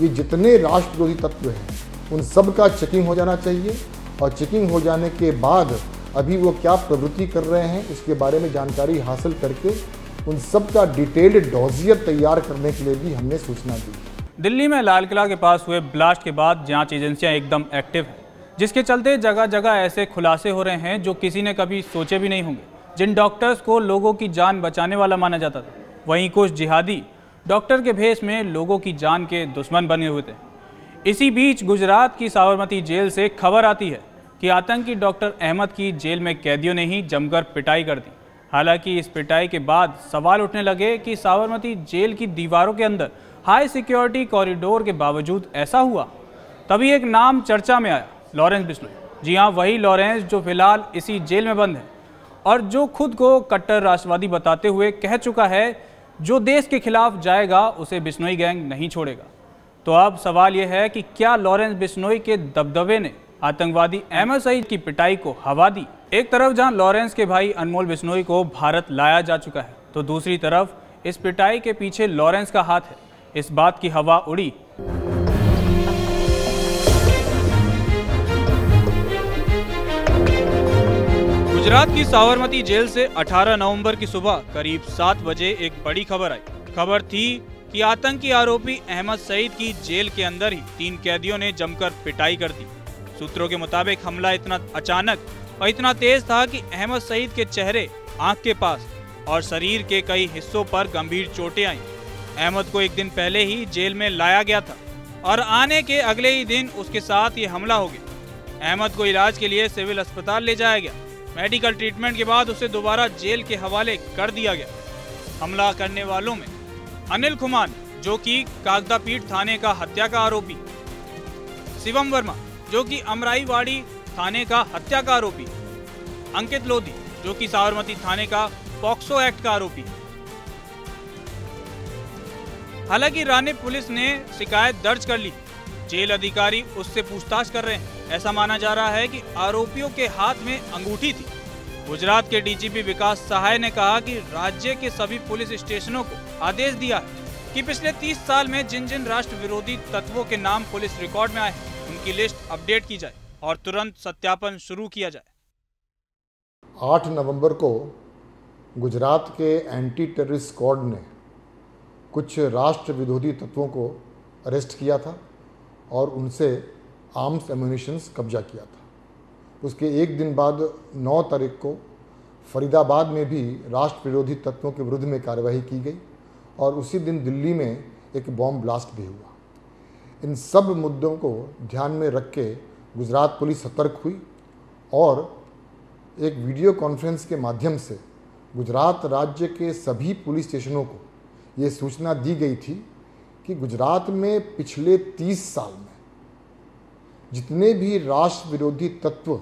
ये जितने राष्ट्र विरोधी तत्व हैं उन सब का चेकिंग हो जाना चाहिए और चेकिंग हो जाने के बाद अभी वो क्या प्रवृत्ति कर रहे हैं इसके बारे में जानकारी हासिल करके उन सब का डिटेल्ड डॉजियर तैयार करने के लिए भी हमने सूचना दी। दिल्ली में लाल किला के पास हुए ब्लास्ट के बाद जांच एजेंसियां एकदम एक्टिव हैं, जिसके चलते जगह जगह ऐसे खुलासे हो रहे हैं जो किसी ने कभी सोचे भी नहीं होंगे। जिन डॉक्टर्स को लोगों की जान बचाने वाला माना जाता था, वहीं कुछ जिहादी डॉक्टर के भेष में लोगों की जान के दुश्मन बने हुए थे। इसी बीच गुजरात की साबरमती जेल से खबर आती है कि आतंकी डॉक्टर अहमद की जेल में कैदियों ने ही जमकर पिटाई कर दी। हालांकि इस पिटाई के बाद सवाल उठने लगे कि साबरमती जेल की दीवारों के अंदर हाई सिक्योरिटी कॉरिडोर के बावजूद ऐसा हुआ। तभी एक नाम चर्चा में आया, लॉरेंस बिश्नोई। जी हाँ, वही लॉरेंस जो फिलहाल इसी जेल में बंद है और जो खुद को कट्टर राष्ट्रवादी बताते हुए कह चुका है जो देश के खिलाफ जाएगा उसे बिश्नोई गैंग नहीं छोड़ेगा। तो अब सवाल यह है कि क्या लॉरेंस बिश्नोई के दबदबे ने आतंकवादी अहमद सईद की पिटाई को हवा दी? एक तरफ जहां लॉरेंस के भाई अनमोल बिश्नोई को भारत लाया जा चुका है, तो दूसरी तरफ इस पिटाई के पीछे लॉरेंस का हाथ है। इस बात की हवा उड़ी। गुजरात की साबरमती जेल से 18 नवंबर की सुबह करीब 7 बजे एक बड़ी खबर आई। खबर थी कि आतंकी आरोपी अहमद सईद की जेल के अंदर ही 3 कैदियों ने जमकर पिटाई कर दी। सूत्रों के मुताबिक हमला इतना अचानक और इतना तेज था कि अहमद सईद के चेहरे, आंख के पास और शरीर के कई हिस्सों पर गंभीर चोटें आईं। अहमद को एक दिन पहले ही जेल में लाया गया था और आने के अगले ही दिन उसके साथ ये हमला हो गया। अहमद को इलाज के लिए सिविल अस्पताल ले जाया गया। मेडिकल ट्रीटमेंट के बाद उसे दोबारा जेल के हवाले कर दिया गया। हमला करने वालों में अनिल खुमान, जो कि कागदापीठ थाने का हत्या का आरोपी, शिवम वर्मा, जो कि अमराईवाड़ी थाने का हत्या का आरोपी, अंकित लोधी, जो कि साबरमती थाने का पॉक्सो एक्ट का आरोपी। हालांकि रानीप पुलिस ने शिकायत दर्ज कर ली। जेल अधिकारी उससे पूछताछ कर रहे हैं। ऐसा माना जा रहा है कि आरोपियों के हाथ में अंगूठी थी। गुजरात के डीजीपी विकास सहाय ने कहा कि राज्य के सभी पुलिस स्टेशनों को आदेश दिया है कि पिछले 30 साल में जिन जिन राष्ट्र विरोधी तत्वों के नाम पुलिस रिकॉर्ड में आए हैं उनकी लिस्ट अपडेट की जाए और तुरंत सत्यापन शुरू किया जाए। 8 नवंबर को गुजरात के एंटी टेररिस्ट स्क्वाड ने कुछ राष्ट्र विरोधी तत्वों को अरेस्ट किया था और उनसे आर्म्स एम्यूनिशंस कब्जा किया था। उसके एक दिन बाद 9 तारीख को फरीदाबाद में भी राष्ट्र विरोधी तत्वों के विरुद्ध में कार्रवाई की गई और उसी दिन दिल्ली में एक बॉम्ब ब्लास्ट भी हुआ। इन सब मुद्दों को ध्यान में रख के गुजरात पुलिस सतर्क हुई और एक वीडियो कॉन्फ्रेंस के माध्यम से गुजरात राज्य के सभी पुलिस स्टेशनों को ये सूचना दी गई थी कि गुजरात में पिछले 30 साल में जितने भी राष्ट्र विरोधी तत्व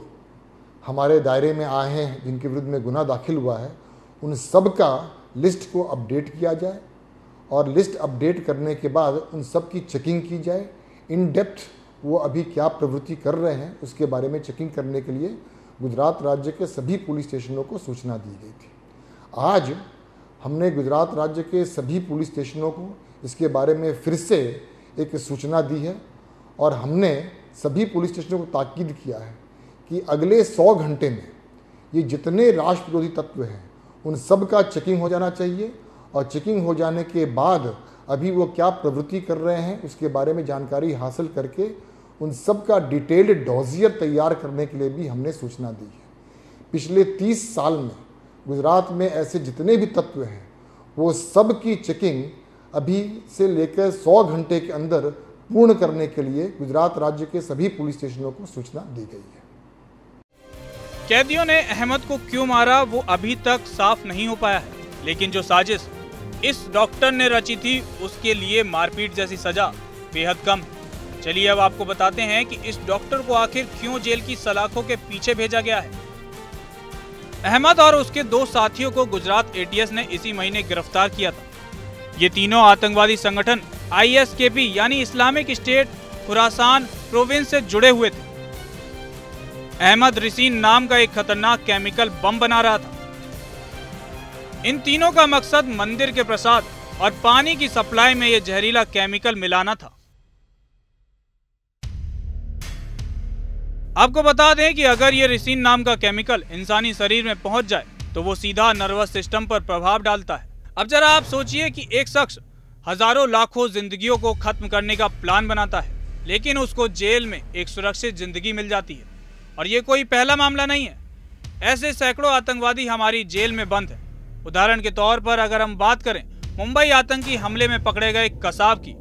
हमारे दायरे में आए हैं, जिनके विरुद्ध में गुनाह दाखिल हुआ है, उन सब का लिस्ट को अपडेट किया जाए और लिस्ट अपडेट करने के बाद उन सब की चेकिंग की जाए। इन डेप्थ वो अभी क्या प्रवृत्ति कर रहे हैं उसके बारे में चेकिंग करने के लिए गुजरात राज्य के सभी पुलिस स्टेशनों को सूचना दी गई थी। आज हमने गुजरात राज्य के सभी पुलिस स्टेशनों को इसके बारे में फिर से एक सूचना दी है और हमने सभी पुलिस स्टेशनों को ताकीद किया है कि अगले 100 घंटे में ये जितने राष्ट्र विरोधी तत्व हैं उन सब का चेकिंग हो जाना चाहिए और चेकिंग हो जाने के बाद अभी वो क्या प्रवृत्ति कर रहे हैं उसके बारे में जानकारी हासिल करके उन सब का डिटेल्ड डॉजियर तैयार करने के लिए भी हमने सूचना दी है। पिछले 30 साल में गुजरात में ऐसे जितने भी तत्व हैं वो सब की चेकिंग अभी से लेकर 100 घंटे के अंदर पूर्ण करने के लिए गुजरात राज्य के सभी पुलिस स्टेशनों को सूचना दी गई है। कैदियों ने अहमद को क्यों मारा वो अभी तक साफ नहीं हो पाया है, लेकिन जो साजिश इस डॉक्टर ने रची थी उसके लिए मारपीट जैसी सजा बेहद कम है। चलिए अब आपको बताते हैं कि इस डॉक्टर को आखिर क्यों जेल की सलाखों के पीछे भेजा गया है। अहमद और उसके 2 साथियों को गुजरात एटीएस ने इसी महीने गिरफ्तार किया था। ये तीनों आतंकवादी संगठन ISKP यानी इस्लामिक स्टेट खुरासान प्रोविंस से जुड़े हुए थे। अहमद रिसीन नाम का एक खतरनाक केमिकल बम बना रहा था। इन तीनों का मकसद मंदिर के प्रसाद और पानी की सप्लाई में यह जहरीला केमिकल मिलाना था। आपको बता दें कि अगर ये रिसिन नाम का केमिकल इंसानी शरीर में पहुंच जाए तो वो सीधा नर्वस सिस्टम पर प्रभाव डालता है। अब जरा आप सोचिए कि एक शख्स हजारों लाखों जिंदगियों को खत्म करने का प्लान बनाता है, लेकिन उसको जेल में एक सुरक्षित जिंदगी मिल जाती है। और ये कोई पहला मामला नहीं है, ऐसे सैकड़ों आतंकवादी हमारी जेल में बंद हैं। उदाहरण के तौर पर अगर हम बात करें मुंबई आतंकी हमले में पकड़े गए कसाब की,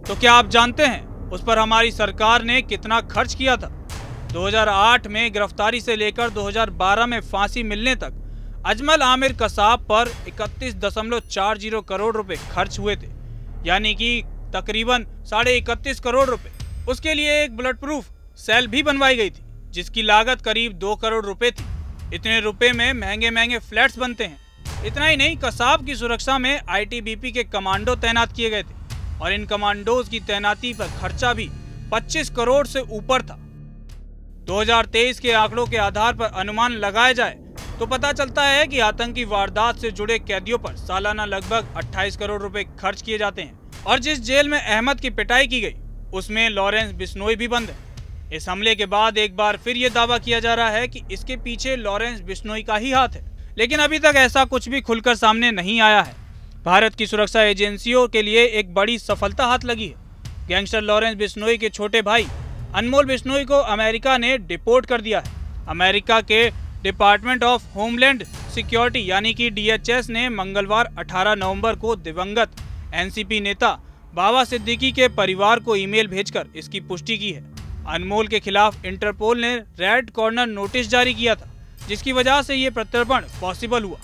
तो क्या आप जानते हैं उस पर हमारी सरकार ने कितना खर्च किया था? 2008 में गिरफ्तारी से लेकर 2012 में फांसी मिलने तक अजमल आमिर कसाब पर 31.40 करोड़ रुपए खर्च हुए थे, यानी कि तकरीबन 31.5 करोड़ रुपए। उसके लिए एक बुलेट प्रूफ सेल भी बनवाई गई थी, जिसकी लागत करीब 2 करोड़ रुपए थी। इतने रुपए में महंगे महंगे फ्लैट्स बनते हैं। इतना ही नहीं, कसाब की सुरक्षा में आईटीबीपी के कमांडो तैनात किए गए थे और इन कमांडोज की तैनाती पर खर्चा भी 25 करोड़ से ऊपर था। 2023 के आंकड़ों के आधार पर अनुमान लगाया जाए तो पता चलता है कि आतंकी वारदात से जुड़े कैदियों पर सालाना लगभग 28 करोड़ रुपए खर्च किए जाते हैं। और जिस जेल में अहमद की पिटाई की गई उसमें लॉरेंस बिश्नोई भी बंद है। इस हमले के बाद एक बार फिर ये दावा किया जा रहा है कि इसके पीछे लॉरेंस बिश्नोई का ही हाथ है, लेकिन अभी तक ऐसा कुछ भी खुलकर सामने नहीं आया है। भारत की सुरक्षा एजेंसियों के लिए एक बड़ी सफलता हाथ लगी है। गैंगस्टर लॉरेंस बिश्नोई के छोटे भाई अनमोल बिश्नोई को अमेरिका ने डिपोर्ट कर दिया है। अमेरिका के डिपार्टमेंट ऑफ होमलैंड सिक्योरिटी यानी कि DHS ने मंगलवार 18 नवंबर को दिवंगत एनसीपी नेता बाबा सिद्दीकी के परिवार को ईमेल भेजकर इसकी पुष्टि की है। अनमोल के खिलाफ इंटरपोल ने रेड कॉर्नर नोटिस जारी किया था, जिसकी वजह से ये प्रत्यर्पण पॉसिबल हुआ।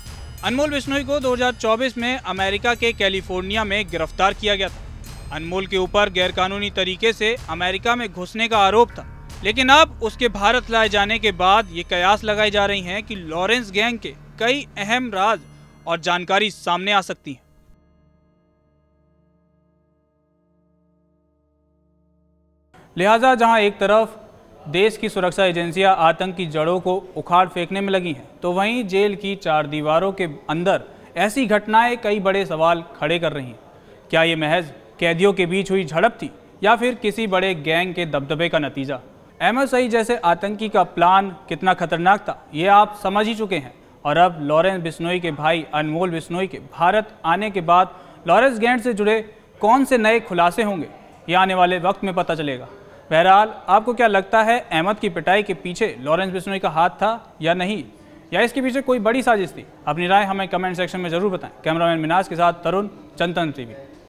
अनमोल बिश्नोई को 2024 में अमेरिका के कैलिफोर्निया में गिरफ्तार किया गया था। अनमोल के ऊपर गैरकानूनी तरीके से अमेरिका में घुसने का आरोप था, लेकिन अब उसके भारत लाए जाने के बाद ये कयास लगाई जा रही हैं कि लॉरेंस गैंग के कई अहम राज और जानकारी सामने आ सकती है। लिहाजा जहां एक तरफ देश की सुरक्षा एजेंसियां आतंक की जड़ों को उखाड़ फेंकने में लगी हैं, तो वहीं जेल की 4 दीवारों के अंदर ऐसी घटनाएं कई बड़े सवाल खड़े कर रही हैं। क्या ये महज कैदियों के बीच हुई झड़प थी या फिर किसी बड़े गैंग के दबदबे का नतीजा? अहमद सईद जैसे आतंकी का प्लान कितना खतरनाक था ये आप समझ ही चुके हैं। और अब लॉरेंस बिश्नोई के भाई अनमोल बिश्नोई के भारत आने के बाद लॉरेंस गैंग से जुड़े कौन से नए खुलासे होंगे, ये आने वाले वक्त में पता चलेगा। बहरहाल आपको क्या लगता है, अहमद की पिटाई के पीछे लॉरेंस बिश्नोई का हाथ था या नहीं, या इसके पीछे कोई बड़ी साजिश थी? अपनी राय हमें कमेंट सेक्शन में जरूर बताएं। कैमरामैन मिनाज के साथ तरुण, जनतंत्र टीवी।